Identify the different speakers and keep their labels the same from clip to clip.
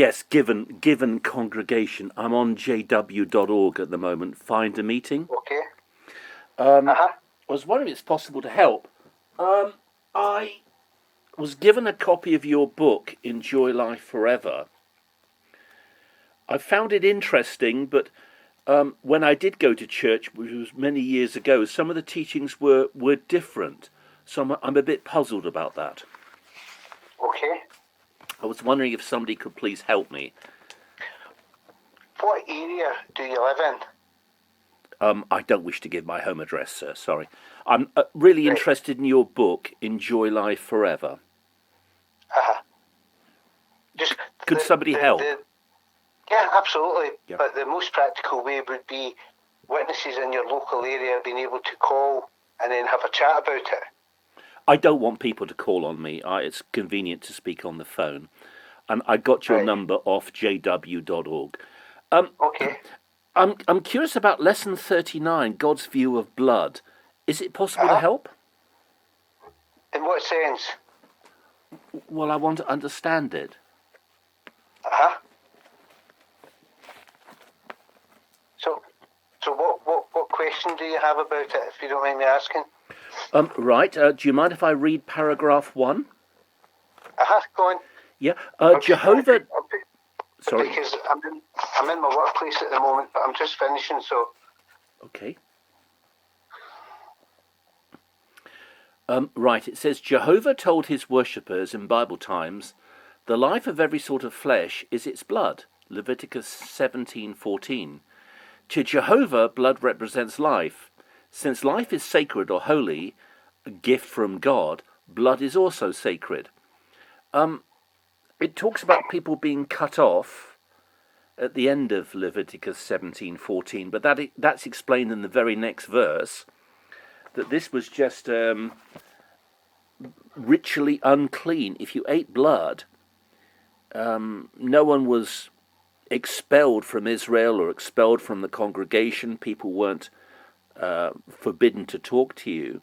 Speaker 1: Yes, given congregation. I'm on jw.org at the moment. Find a meeting.
Speaker 2: Okay.
Speaker 1: I was wondering if it's possible to help. I was given a copy of your book, Enjoy Life Forever. I found it interesting, but when I did go to church, which was many years ago, some of the teachings were different. So I'm a bit puzzled about that.
Speaker 2: Okay.
Speaker 1: I was wondering if somebody could please help me.
Speaker 2: What area do you live in?
Speaker 1: I don't wish to give my home address, sir. Sorry. I'm really interested in your book, Enjoy Life Forever. Could somebody help?
Speaker 2: Yeah, absolutely.
Speaker 1: Yeah.
Speaker 2: But the most practical way would be witnesses in your local area being able to call and then have a chat about it.
Speaker 1: I don't want people to call on me. It's convenient to speak on the phone. And I got your number off jw.org.
Speaker 2: Okay.
Speaker 1: I'm curious about lesson 39, God's view of blood. Is it possible to help?
Speaker 2: In what sense?
Speaker 1: Well, I want to understand it.
Speaker 2: So what question do you have about it, if you don't mind me asking?
Speaker 1: Right. Do you mind if I read paragraph 1?
Speaker 2: Go on.
Speaker 1: Yeah. Jehovah... Sorry.
Speaker 2: Because I'm in my workplace at the moment, but I'm just finishing, so...
Speaker 1: Okay. Right. It says, Jehovah told his worshippers in Bible times, the life of every sort of flesh is its blood. Leviticus 17:14. To Jehovah, blood represents life. Since life is sacred or holy, a gift from God, blood is also sacred. It talks about people being cut off at the end of Leviticus 17:14, but that's explained in the very next verse, that this was just ritually unclean. If you ate blood, no one was expelled from Israel or expelled from the congregation. People weren't forbidden to talk to you.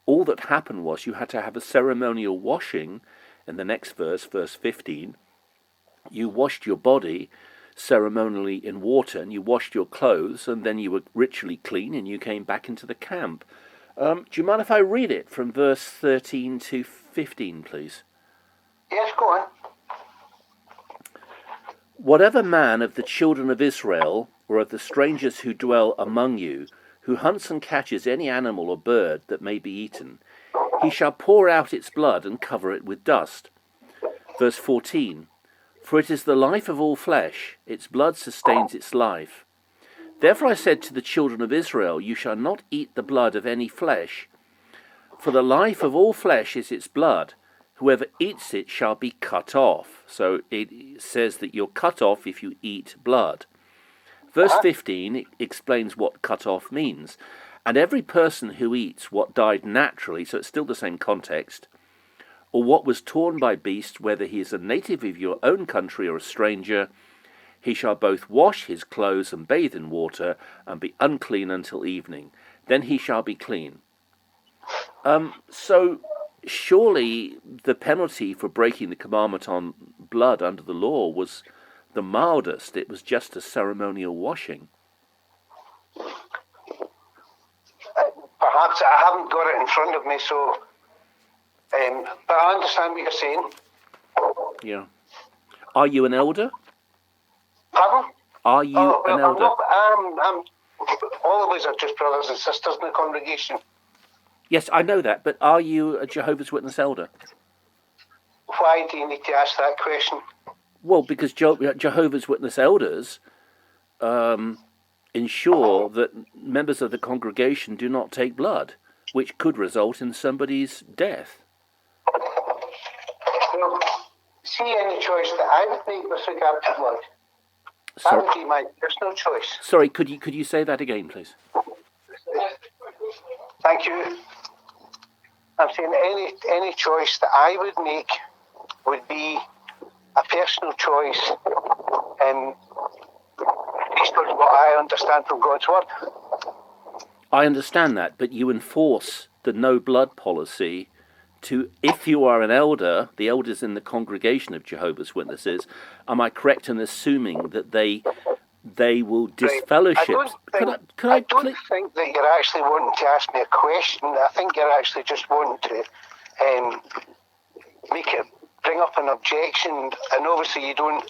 Speaker 1: All that happened was you had to have a ceremonial washing. In the next verse, verse 15, you washed your body ceremonially in water, and you washed your clothes, and then you were ritually clean, and you came back into the camp. Do you mind if I read it from verse 13 to 15, please?
Speaker 2: Yes, go on.
Speaker 1: Whatever man of the children of Israel, or of the strangers who dwell among you, who hunts and catches any animal or bird that may be eaten, he shall pour out its blood and cover it with dust. Verse 14, for it is the life of all flesh, its blood sustains its life. Therefore I said to the children of Israel, you shall not eat the blood of any flesh, for the life of all flesh is its blood. Whoever eats it shall be cut off. So it says that you're cut off if you eat blood. Verse 15 explains what cut off means. And every person who eats what died naturally, so it's still the same context, or what was torn by beasts, whether he is a native of your own country or a stranger, he shall both wash his clothes and bathe in water, and be unclean until evening. Then he shall be clean. So surely the penalty for breaking the commandment on blood under the law was the mildest. It was just a ceremonial washing.
Speaker 2: Perhaps I haven't got it in front of me, so... but I understand what you're saying.
Speaker 1: Yeah. Are you an elder?
Speaker 2: Pardon?
Speaker 1: Are you an elder?
Speaker 2: I'm all of us are just brothers and sisters in the congregation.
Speaker 1: Yes, I know that, but are you a Jehovah's Witness elder?
Speaker 2: Why do you need to ask that question?
Speaker 1: Well, because Jehovah's Witness elders ensure that members of the congregation do not take blood, which could result in somebody's death.
Speaker 2: Well, see any choice that I would make with regard to blood? That would be my personal choice.
Speaker 1: Sorry, could you say that again, please?
Speaker 2: Thank you. I'm saying any choice that I would make would be a personal choice, based on what I understand from God's word.
Speaker 1: I understand that, but you enforce the no blood policy if you are an elder, the elders in the congregation of Jehovah's Witnesses, am I correct in assuming that they will disfellowship?
Speaker 2: I don't think that you're actually wanting to ask me a question. I think you're actually just wanting to bring up an objection, and obviously you don't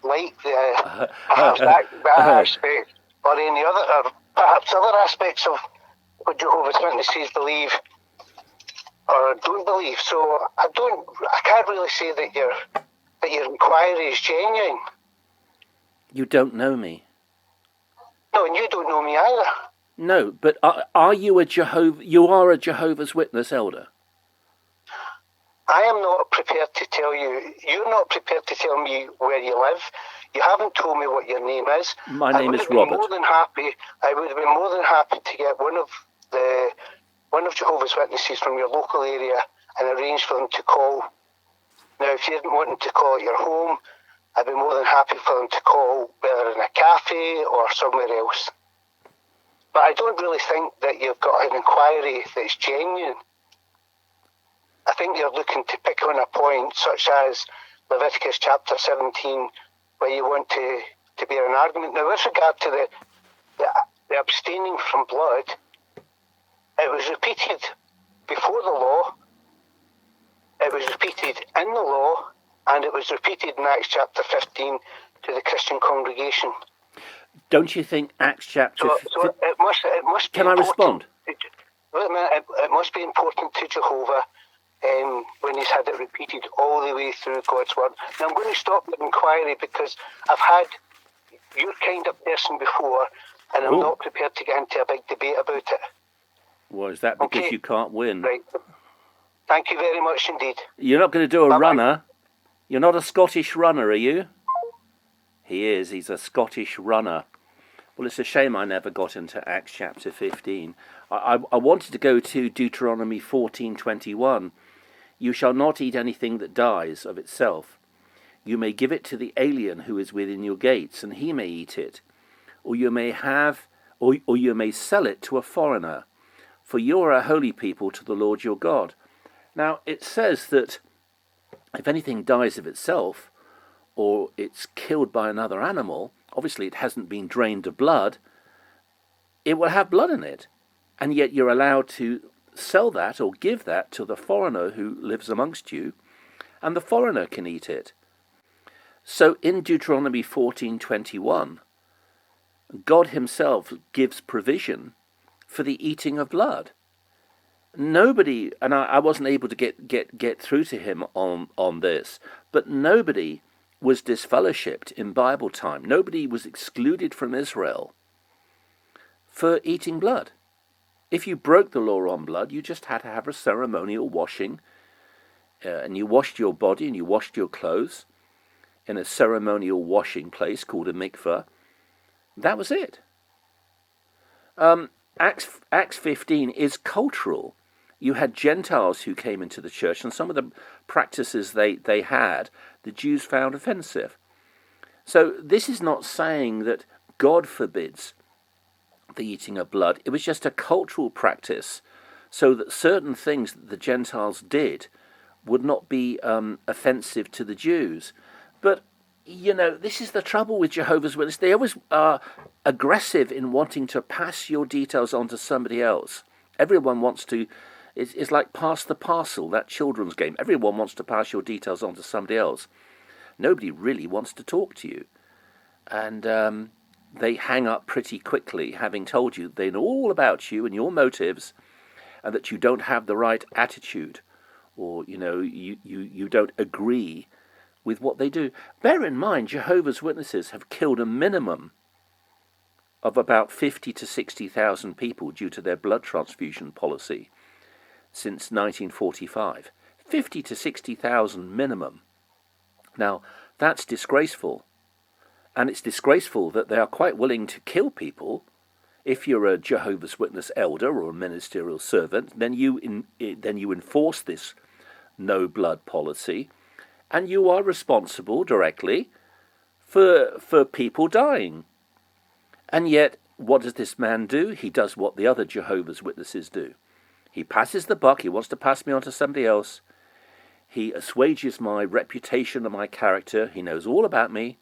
Speaker 2: like the perhaps that aspect or any other, or perhaps other aspects of what Jehovah's Witnesses believe or don't believe. So I can't really say that your inquiry is genuine.
Speaker 1: You don't know me.
Speaker 2: No, and you don't know me either.
Speaker 1: No, but are you you are a Jehovah's Witness elder?
Speaker 2: I am not prepared to tell you. You're not prepared to tell me where you live. You haven't told me what your name is.
Speaker 1: My name is Robert.
Speaker 2: I would have been more than happy to get one of Jehovah's Witnesses from your local area and arrange for them to call. Now, if you didn't want them to call at your home, I'd be more than happy for them to call, whether in a cafe or somewhere else. But I don't really think that you've got an inquiry that's genuine. I think you're looking to pick on a point such as Leviticus chapter 17, where you want to bear an argument. Now, with regard to the abstaining from blood, it was repeated before the law, it was repeated in the law, and it was repeated in Acts chapter 15 to the Christian congregation.
Speaker 1: Don't you think Acts chapter...
Speaker 2: So it must be...
Speaker 1: Can I respond?
Speaker 2: It must be important to Jehovah when he's had it repeated all the way through God's word. Now, I'm going to stop the inquiry because I've had your kind of person before, and I'm not prepared to get into a big debate about it.
Speaker 1: Well, is that because you can't win?
Speaker 2: Right. Thank you very much indeed.
Speaker 1: You're not going to do a runner? You're not a Scottish runner, are you? He is. He's a Scottish runner. Well, it's a shame I never got into Acts chapter 15. I wanted to go to Deuteronomy 14:21. You shall not eat anything that dies of itself. You may give it to the alien who is within your gates, and he may eat it. Or you may sell it to a foreigner. For you are a holy people to the Lord your God. Now, it says that if anything dies of itself, or it's killed by another animal, obviously it hasn't been drained of blood, it will have blood in it. And yet you're allowed to sell that or give that to the foreigner who lives amongst you, and the foreigner can eat it. So in Deuteronomy 14:21, God himself gives provision for the eating of blood. Nobody, and I wasn't able to get through to him on this, but nobody was disfellowshipped in Bible time. Nobody was excluded from Israel for eating blood. If you broke the law on blood, you just had to have a ceremonial washing, and you washed your body and you washed your clothes in a ceremonial washing place called a mikveh. That was it. Acts 15 is cultural. You had Gentiles who came into the church, and some of the practices they had, the Jews found offensive. So this is not saying that God forbids the eating of blood. It was just a cultural practice, so that certain things that the Gentiles did would not be offensive to the Jews. But, this is the trouble with Jehovah's Witnesses. They always are aggressive in wanting to pass your details on to somebody else. Everyone wants to... It's like pass the parcel, that children's game. Everyone wants to pass your details on to somebody else. Nobody really wants to talk to you. And they hang up pretty quickly, having told you they know all about you and your motives, and that you don't have the right attitude, or, you don't agree with what they do. Bear in mind, Jehovah's Witnesses have killed a minimum of about 50 to 60,000 people due to their blood transfusion policy since 1945. 50 to 60,000 minimum. Now, that's disgraceful. And it's disgraceful that they are quite willing to kill people. If you're a Jehovah's Witness elder or a ministerial servant, then you enforce this no blood policy, and you are responsible directly for people dying. And yet, what does this man do? He does what the other Jehovah's Witnesses do. He passes the buck. He wants to pass me on to somebody else. He assuages my reputation and my character. He knows all about me.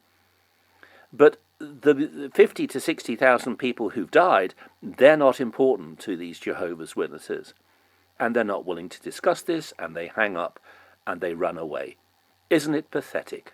Speaker 1: But the 50 to 60,000 people who've died, they're not important to these Jehovah's Witnesses. And they're not willing to discuss this, and they hang up and they run away. Isn't it pathetic?